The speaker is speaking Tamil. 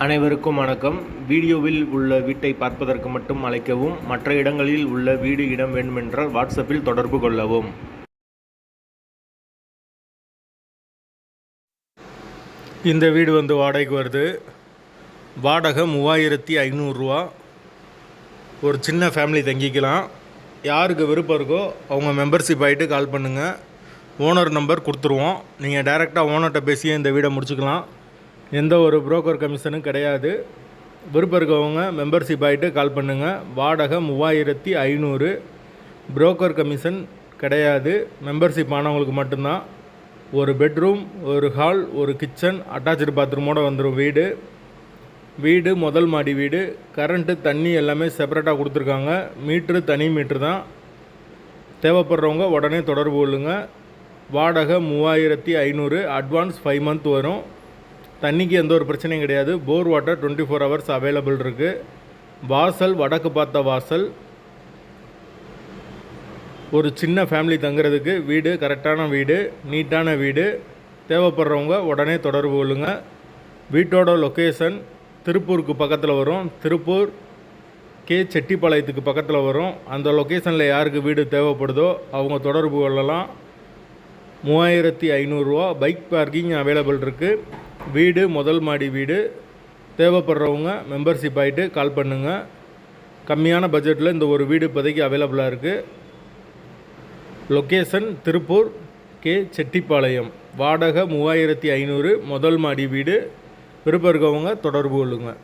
அனைவருக்கும் வணக்கம். வீடியோவில் உள்ள வீட்டை பார்ப்பதற்கு மட்டும் அழைக்கவும். மற்ற இடங்களில் உள்ள வீடு இடம் வேண்டுமென்றால் வாட்ஸ்அப்பில் தொடர்பு கொள்ளவும். இந்த வீடு வாடகைக்கு வருது. வாடகை 3500 ரூபா. ஒரு சின்ன ஃபேமிலி தங்கிக்கலாம். யாருக்கு விருப்பம் இருக்கோ அவங்க மெம்பர்ஷிப் ஆகிட்டு கால் பண்ணுங்கள். ஓனர் நம்பர் கொடுத்துருவோம். நீங்கள் டைரெக்டாக ஓனர்கிட்ட பேசியே இந்த வீடை முடிச்சுக்கலாம். எந்த ஒரு புரோக்கர் கமிஷனும் கிடையாது. விருப்பம் இருக்கவங்க மெம்பர்ஷிப் ஆகிட்டு கால் பண்ணுங்கள். வாடகை 3500. புரோக்கர் கமிஷன் கிடையாது. மெம்பர்ஷிப் ஆனவங்களுக்கு மட்டும்தான். ஒரு பெட்ரூம், ஒரு ஹால், ஒரு கிச்சன், அட்டாச்சு பாத்ரூமோடு வந்துடும் வீடு முதல் மாடி வீடு. கரண்ட்டு தண்ணி எல்லாமே செப்பரேட்டாக கொடுத்துருக்காங்க. மீட்ரு தனி மீட்ரு தான். தேவைப்படுறவங்க உடனே தொடர்பு கொள்ளுங்கள். வாடகை 3500. அட்வான்ஸ் 5 மந்த் வரும். தண்ணிக்கு எந்த ஒரு பிரச்சனையும் கிடையாது. போர் வாட்டர் 24 ஹவர்ஸ் அவைலபிள் இருக்குது. வாசல் வடக்கு பார்த்த வாசல். ஒரு சின்ன ஃபேமிலி தங்குறதுக்கு வீடு, கரெக்டான வீடு, நீட்டான வீடு. தேவைப்படுறவங்க உடனே தொடர்பு கொள்ளுங்கள். வீட்டோட லொக்கேஷன் திருப்பூருக்கு பக்கத்தில் வரும். திருப்பூர் கே செட்டிப்பாளையத்துக்கு பக்கத்தில் வரும். அந்த லொக்கேஷனில் யாருக்கு வீடு தேவைப்படுதோ அவங்க தொடர்பு கொள்ளலாம். 3500 ரூபா. பைக் பார்க்கிங் அவைலபிள் இருக்குது. வீடு முதல் மாடி வீடு. தேவைப்படுறவங்க மெம்பர்ஷிப் ஆகிட்டு கால் பண்ணுங்கள். கம்மியான பட்ஜெட்டில் இந்த ஒரு வீடு இப்போதைக்கு அவைலபிளாக இருக்குது. Location Tiruppur K Chettipalayam. வாடகை 3500. முதல் மாடி வீடு. விருப்பம் இருக்கவங்க தொடர்பு கொள்ளுங்கள்.